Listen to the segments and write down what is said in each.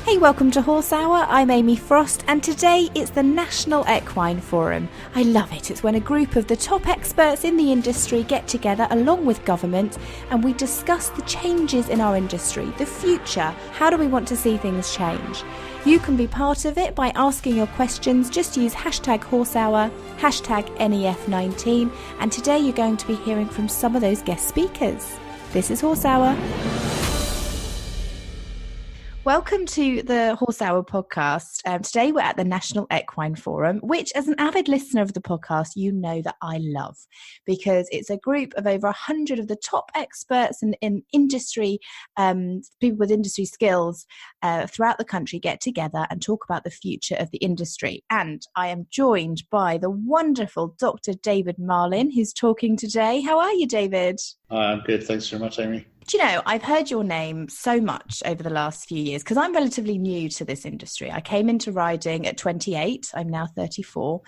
Hey, welcome to Horse Hour. I'm Amy Frost, and today it's the National Equine Forum. I love it. It's when a group of the top experts in the industry get together along with government and we discuss the changes in our industry, the future. How do we want to see things change? You can be part of it by asking your questions. Just use #HorseHour, #NEF19, and today you're going to be hearing from some of those guest speakers. This is Horse Hour. Welcome to the Horse Hour podcast. Today we're at the National Equine Forum, which as an avid listener of the podcast, you know that I love because it's a group of over 100 of the top experts in industry, people with industry skills throughout the country get together and talk about the future of the industry. And I am joined by the wonderful Dr. David Marlin, who's talking today. How are you, David? I'm good. Thanks very much, Amy. Do you know, I've heard your name so much over the last few years because I'm relatively new to this industry. I came into riding at 28. I'm now 34.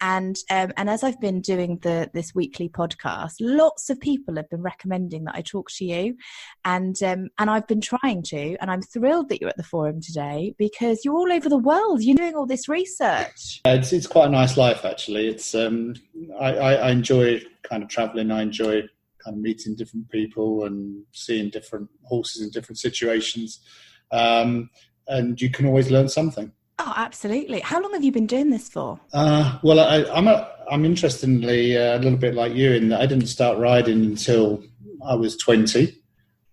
And as I've been doing this weekly podcast, lots of people have been recommending that I talk to you. And I've been trying to. And I'm thrilled that you're at the forum today because you're all over the world. You're doing all this research. It's quite a nice life, actually. It's I enjoy kind of travelling. I enjoy kind of meeting different people and seeing different horses in different situations. And you can always learn something. Oh, absolutely. How long have you been doing this for? Well, I'm interestingly a little bit like you in that I didn't start riding until I was 20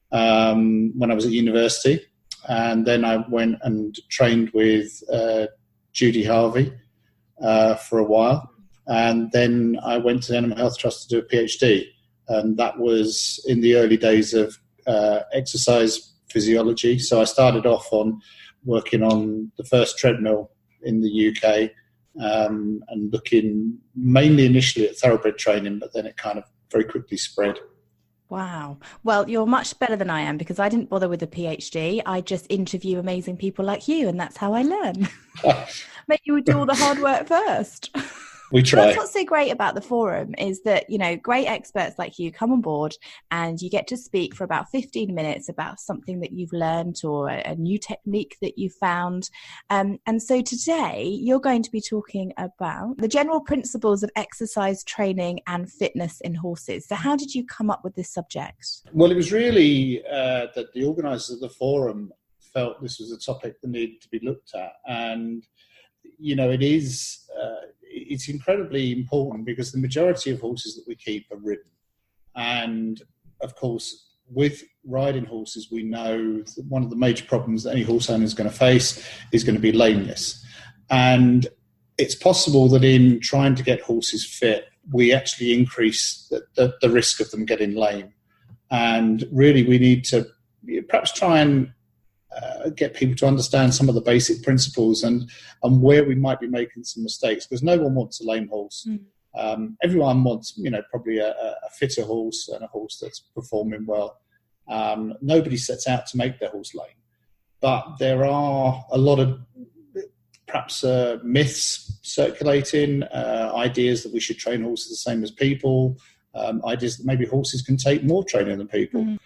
when I was at university. And then I went and trained with Judy Harvey for a while. And then I went to the Animal Health Trust to do a PhD. And that was in the early days of exercise physiology. So I started off on working on the first treadmill in the UK and looking mainly initially at thoroughbred training, but then it kind of very quickly spread. Wow. Well, you're much better than I am because I didn't bother with a PhD. I just interview amazing people like you, and that's how I learn. Maybe you would do all the hard work first. We try. That's what's so great about the forum is that, you know, great experts like you come on board and you get to speak for about 15 minutes about something that you've learned or a new technique that you found. And so today you're going to be talking about the general principles of exercise training and fitness in horses. So how did you come up with this subject? Well, it was really that the organisers of the forum felt this was a topic that needed to be looked at. And, you know, it's incredibly important because the majority of horses that we keep are ridden. And of course, with riding horses, we know that one of the major problems that any horse owner is going to face is going to be lameness. And it's possible that in trying to get horses fit, we actually increase the risk of them getting lame. And really, we need to perhaps try and get people to understand some of the basic principles and where we might be making some mistakes, because no one wants a lame horse. Everyone wants, you know, probably a fitter horse and a horse that's performing well. Nobody sets out to make their horse lame, but there are a lot of perhaps myths circulating, ideas that we should train horses the same as people, ideas that maybe horses can take more training than people.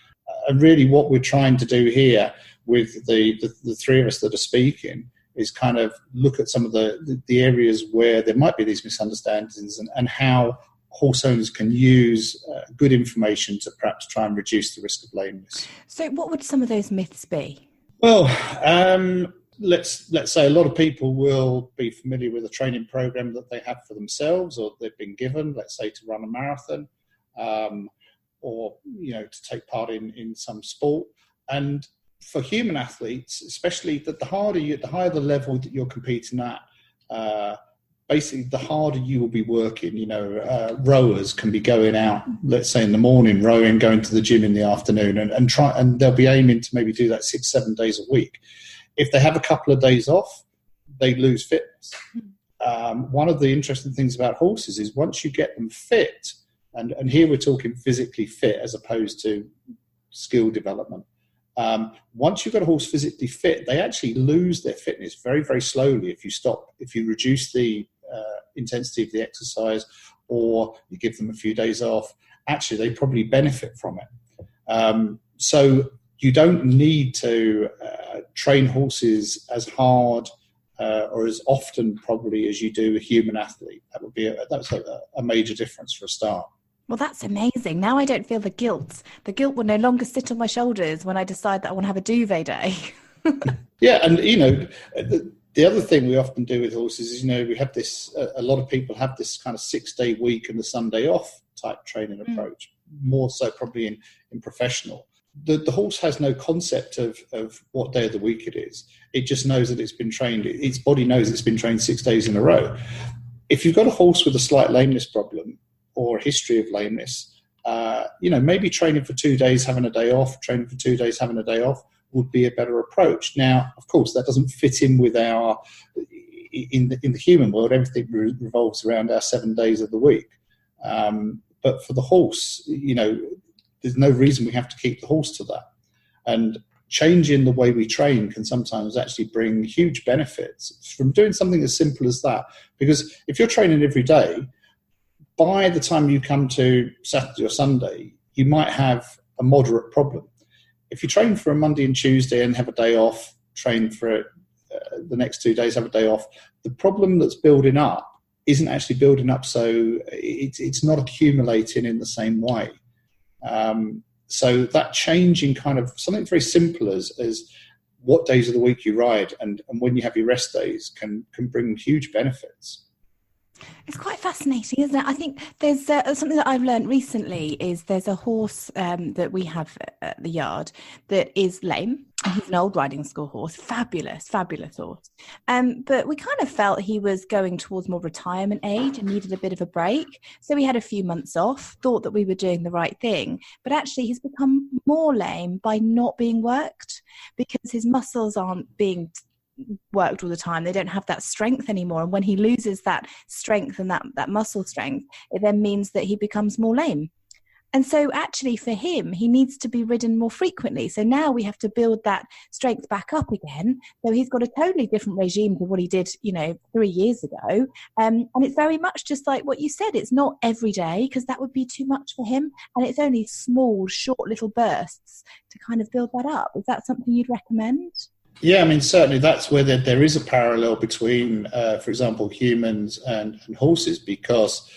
And really what we're trying to do here with the three of us that are speaking is kind of look at some of the areas where there might be these misunderstandings and how horse owners can use good information to perhaps try and reduce the risk of lameness. So what would some of those myths be? Well, let's say a lot of people will be familiar with a training program that they have for themselves or they've been given, let's say to run a marathon or, you know, to take part in some sport. And for human athletes, especially that the higher the level that you're competing at, basically the harder you will be working. You know, rowers can be going out, let's say in the morning, rowing, going to the gym in the afternoon, and they'll be aiming to maybe do that 6-7 days a week. If they have a couple of days off, they lose fitness. One of the interesting things about horses is once you get them fit, and here we're talking physically fit as opposed to skill development. Once you've got a horse physically fit, they actually lose their fitness very, very slowly if you reduce the intensity of the exercise or you give them a few days off. Actually, they probably benefit from it. So you don't need to train horses as hard or as often probably as you do a human athlete. That's a major difference for a start. Well, that's amazing. Now I don't feel the guilt. The guilt will no longer sit on my shoulders when I decide that I want to have a duvet day. Yeah, and the other thing we often do with horses is, we have this, a lot of people have this kind of 6-day week and the Sunday off type training approach, more so probably in professional. The horse has no concept of what day of the week it is. It just knows that it's been trained. Its body knows it's been trained 6 days in a row. If you've got a horse with a slight lameness problem or a history of lameness, maybe training for 2 days, having a day off, training for 2 days, having a day off would be a better approach. Now, of course, that doesn't fit in with in the human world, everything revolves around our 7 days of the week. But for the horse, there's no reason we have to keep the horse to that. And changing the way we train can sometimes actually bring huge benefits from doing something as simple as that. Because if you're training every day, by the time you come to Saturday or Sunday, you might have a moderate problem. If you train for a Monday and Tuesday and have a day off, train for the next 2 days, have a day off, the problem that's building up isn't actually building up, so it's not accumulating in the same way. So that change in kind of something very simple as what days of the week you ride and when you have your rest days can bring huge benefits. It's quite fascinating, isn't it? I think there's something that I've learned recently is there's a horse that we have at the yard that is lame. He's an old riding school horse, fabulous horse. But we kind of felt he was going towards more retirement age and needed a bit of a break. So we had a few months off, thought that we were doing the right thing. But actually he's become more lame by not being worked because his muscles aren't being worked all the time. They don't have that strength anymore. And when he loses that strength and that muscle strength, it then means that he becomes more lame. And so actually for him, he needs to be ridden more frequently. So now we have to build that strength back up again. So he's got a totally different regime to what he did, 3 years ago. And it's very much just like what you said. It's not every day because that would be too much for him. And it's only small, short little bursts to kind of build that up. Is that something you'd recommend? Yeah, I mean, certainly that's where there is a parallel between, for example, humans and horses, because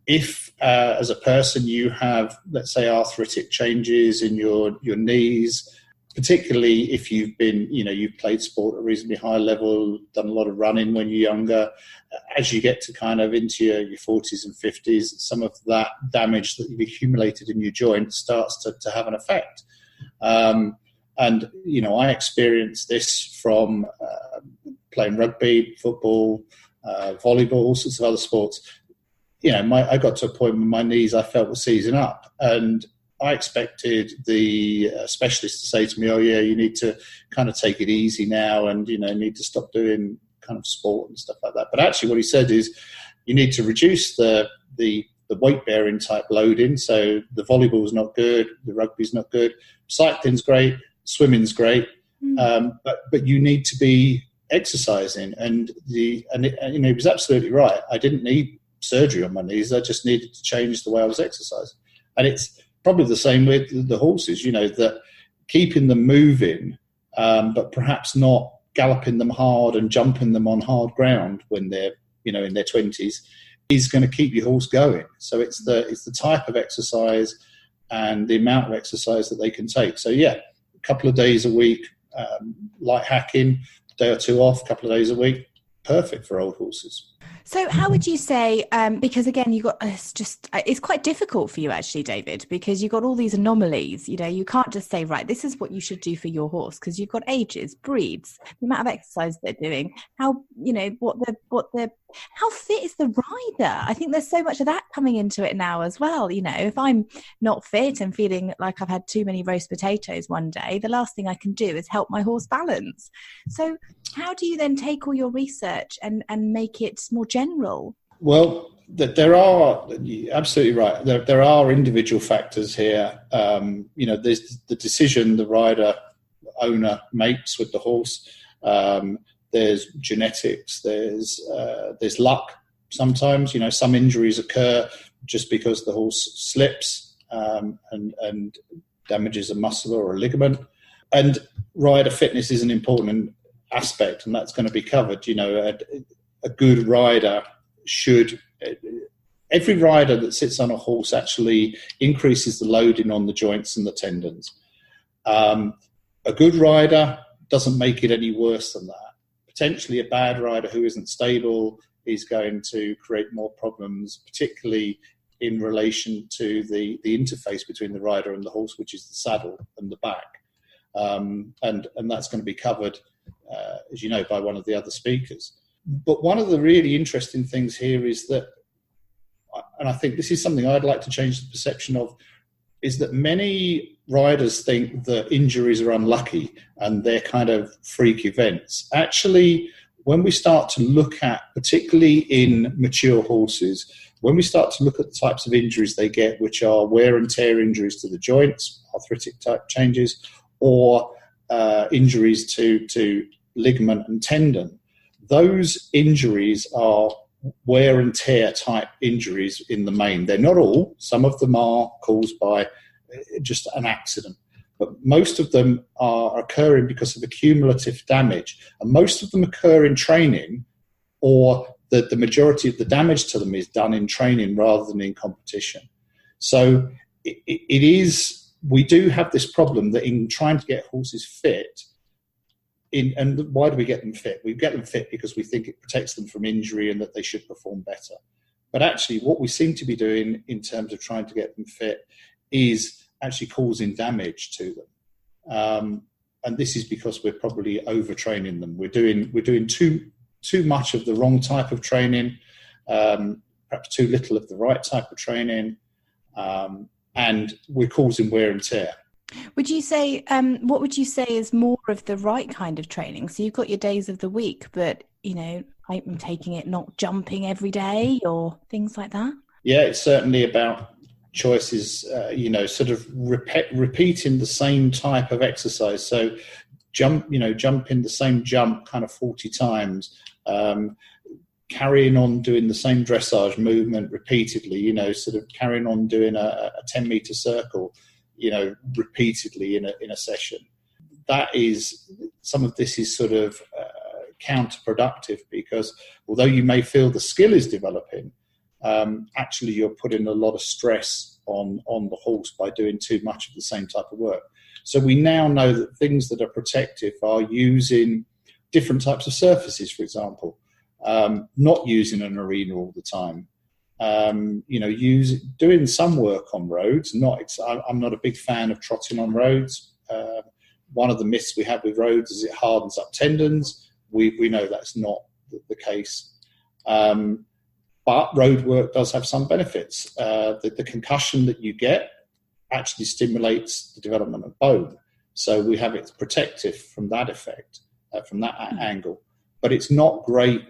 if as a person you have, let's say, arthritic changes in your knees, particularly if you've been, you've played sport at a reasonably high level, done a lot of running when you're younger, as you get to kind of into your 40s and 50s, some of that damage that you've accumulated in your joint starts to have an effect. And, I experienced this from playing rugby, football, volleyball, all sorts of other sports. I got to a point where my knees I felt were seizing up. And I expected the specialist to say to me, oh, yeah, you need to kind of take it easy now and, need to stop doing kind of sport and stuff like that. But actually what he said is you need to reduce the weight-bearing type loading. So the volleyball's not good, the rugby's not good, cycling's great, swimming's great, but you need to be exercising. And he was absolutely right. I didn't need surgery on my knees. I just needed to change the way I was exercising. And it's probably the same with the horses, that keeping them moving, but perhaps not galloping them hard and jumping them on hard ground when they're, in their 20s, is going to keep your horse going. So it's the type of exercise and the amount of exercise that they can take. So yeah, a couple of days a week, light hacking, a day or two off, a couple of days a week, perfect for old horses. So how would you say, because again, it's quite difficult for you actually, David, because you've got all these anomalies, you can't just say, right, this is what you should do for your horse, because you've got ages, breeds, the amount of exercise they're doing, how fit is the rider? I think there's so much of that coming into it now as well. If I'm not fit and feeling like I've had too many roast potatoes one day, the last thing I can do is help my horse balance. So how do you then take all your research and make it more general? Well, there are, absolutely right. There are individual factors here. There's the decision the rider, owner makes with the horse. There's genetics. There's luck. Sometimes, some injuries occur just because the horse slips and damages a muscle or a ligament. And rider fitness is an important aspect, and that's going to be covered. A good rider should. Every rider that sits on a horse actually increases the loading on the joints and the tendons. A good rider doesn't make it any worse than that. Potentially a bad rider who isn't stable is going to create more problems, particularly in relation to the interface between the rider and the horse, which is the saddle and the back. And that's going to be covered, as you know, by one of the other speakers. But one of the really interesting things here is that, and I think this is something I'd like to change the perception of, is that many riders think that injuries are unlucky and they're kind of freak events. Actually, when we start to look at, particularly in mature horses, when we start to look at the types of injuries they get, which are wear and tear injuries to the joints, arthritic type changes, or injuries to ligament and tendon, those injuries are wear and tear type injuries in the main. They're not all. Some of them are caused by just an accident, but most of them are occurring because of accumulative damage, and most of them occur in training, or the majority of the damage to them is done in training rather than in competition. So it is, we do have this problem that in trying to get horses fit, and why do we get them fit? We get them fit because we think it protects them from injury and that they should perform better. But actually what we seem to be doing in terms of trying to get them fit is actually causing damage to them. And this is because we're probably overtraining them. We're doing too much of the wrong type of training, perhaps too little of the right type of training, and we're causing wear and tear. Would you say, what would you say is more of the right kind of training? So you've got your days of the week, but, I'm taking it not jumping every day or things like that? Yeah, it's certainly about choices, sort of repeating the same type of exercise. So jumping the same jump kind of 40 times, carrying on doing the same dressage movement repeatedly, sort of carrying on doing a 10-meter circle, repeatedly in a session. That is, some of this is sort of counterproductive, because although you may feel the skill is developing, actually you're putting a lot of stress on the horse by doing too much of the same type of work. So we now know that things that are protective are using different types of surfaces, for example, not using an arena all the time. Doing some work on roads. I'm not a big fan of trotting on roads. One of the myths we have with roads is it hardens up tendons. We know that's not the case. But road work does have some benefits. The concussion that you get actually stimulates the development of bone. So we have it protective from that effect, from that angle. But it's not great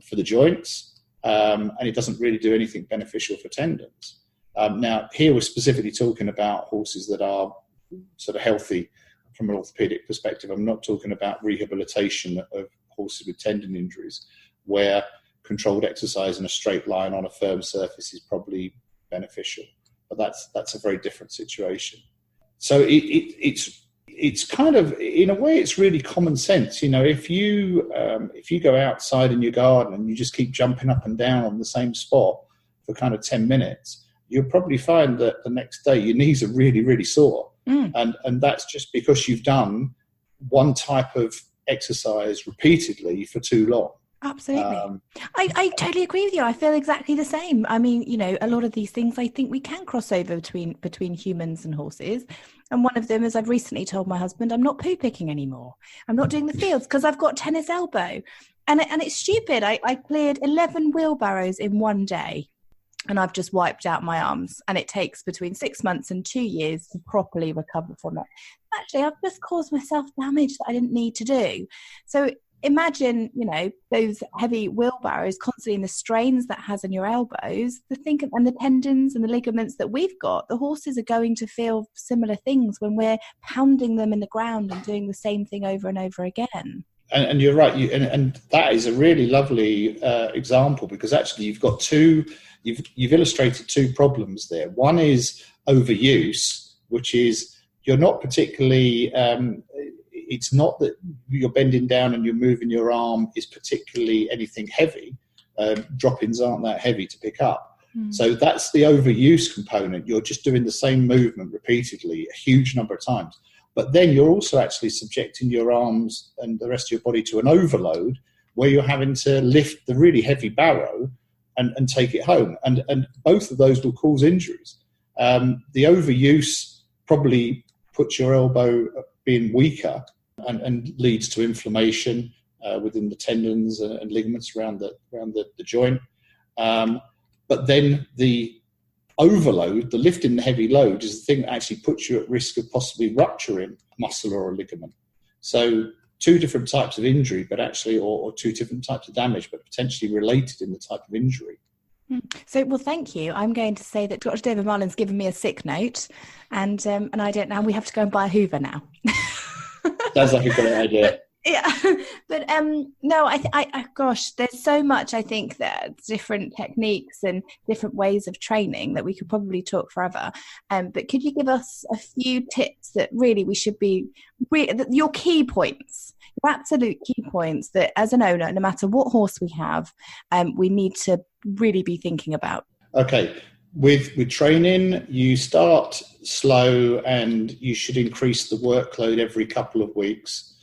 for the joints. And it doesn't really do anything beneficial for tendons. Now, here we're specifically talking about horses that are sort of healthy from an orthopedic perspective. I'm not talking about rehabilitation of horses with tendon injuries, where controlled exercise in a straight line on a firm surface is probably beneficial. But that's a very different situation. So it's kind of, in a way, it's really common sense. If you go outside in your garden and you just keep jumping up and down on the same spot for kind of 10 minutes, you'll probably find that the next day your knees are really, really sore. And that's just because you've done one type of exercise repeatedly for too long. Absolutely. I totally agree with you. I feel exactly the same. I mean, a lot of these things, I think we can cross over between humans and horses. And one of them is, I've recently told my husband, I'm not poo picking anymore. I'm not doing the fields because I've got tennis elbow. And it's stupid. I cleared 11 wheelbarrows in one day, and I've just wiped out my arms. And it takes between 6 months and 2 years to properly recover from it. Actually, I've just caused myself damage that I didn't need to do. So imagine, those heavy wheelbarrows constantly, and the strains that has on your elbows, and the tendons and the ligaments that we've got. The horses are going to feel similar things when we're pounding them in the ground and doing the same thing over and over again. And you're right. And that is a really lovely example, because actually you've illustrated two problems there. One is overuse, which is you're not particularly it's not that you're bending down and you're moving your arm is particularly anything heavy. Drop-ins aren't that heavy to pick up. So that's the overuse component. You're just doing the same movement repeatedly a huge number of times. But then you're also actually subjecting your arms and the rest of your body to an overload where you're having to lift the really heavy barrow and take it home. And both of those will cause injuries. The overuse probably puts your elbow being weaker and leads to inflammation within the tendons and ligaments around the joint. But then the overload, the lifting the heavy load, is the thing that actually puts you at risk of possibly rupturing a muscle or a ligament. So two different types of injury, but actually, or two different types of damage, but potentially related in the type of injury. So, well, thank you. I'm going to say that Dr. David Marlin's given me a sick note, and I don't know. We have to go and buy a Hoover now. Sounds like a great idea. Yeah, but no, I gosh, there's so much. I think that different techniques and different ways of training that we could probably talk forever. But could you give us a few tips that really we should be your key points? Your absolute key points that as an owner, no matter what horse we have, we need to really be thinking about. Okay, with training, you start slow and you should increase the workload every couple of weeks.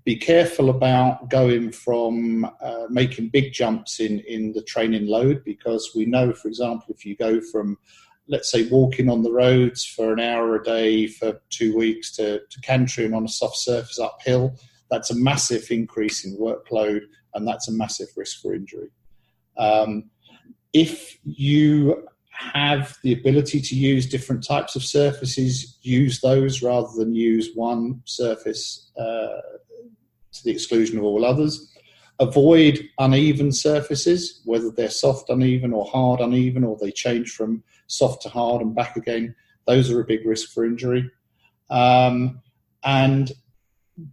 Be careful about going from making big jumps in the training load, because we know, for example, if you go from, let's say, walking on the roads for an hour a day for 2 weeks to cantering on a soft surface uphill, that's a massive increase in workload and that's a massive risk for injury. If you have the ability to use different types of surfaces, use those rather than use one surface to the exclusion of all others. Avoid uneven surfaces, whether they're soft uneven or hard uneven, or they change from soft to hard and back again. Those are a big risk for injury. And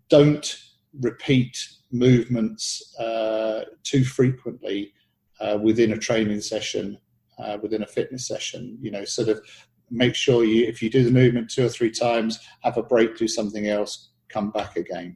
don't repeat movements too frequently within a training session, within a fitness session. Sort of make sure if you do the movement 2 or 3 times, have a break, do something else, come back again.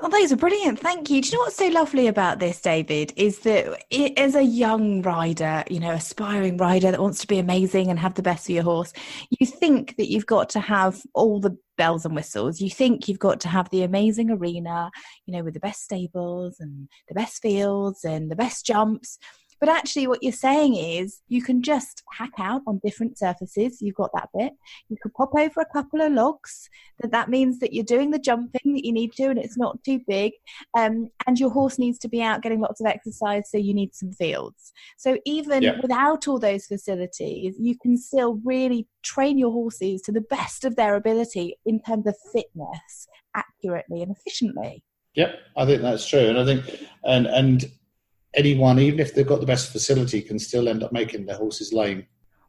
Oh, those are brilliant. Thank you. Do you know what's so lovely about this, David, is that as a young rider, aspiring rider that wants to be amazing and have the best for your horse, you think that you've got to have all the bells and whistles. You think you've got to have the amazing arena, with the best stables and the best fields and the best jumps. But actually what you're saying is you can just hack out on different surfaces. You've got that bit. You could pop over a couple of logs. That means that you're doing the jumping that you need to and it's not too big. And your horse needs to be out getting lots of exercise, so you need some fields. So even without all those facilities, you can still really train your horses to the best of their ability in terms of fitness, accurately and efficiently. Yep, I think that's true. And I think and anyone, even if they've got the best facility, can still end up making their horses lame.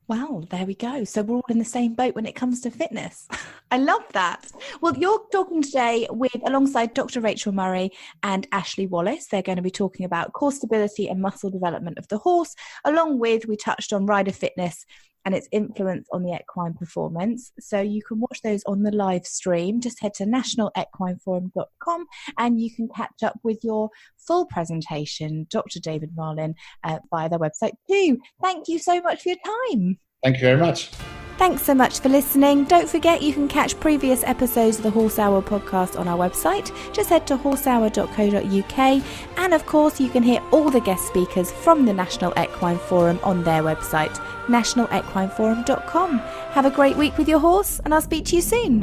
Well, there we go. So we're all in the same boat when it comes to fitness. I love that. Well, you're talking today alongside Dr. Rachel Murray and Ashley Wallace. They're going to be talking about core stability and muscle development of the horse, along with, we touched on rider fitness and its influence on the equine performance. So you can watch those on the live stream. Just head to nationalequineforum.com and you can catch up with your full presentation, Dr. David Marlin, via their website too. Thank you so much for your time. Thank you very much. Thanks so much for listening. Don't forget you can catch previous episodes of the Horse Hour podcast on our website. Just head to horsehour.co.uk, and of course you can hear all the guest speakers from the National Equine Forum on their website, nationalequineforum.com. Have a great week with your horse, and I'll speak to you soon.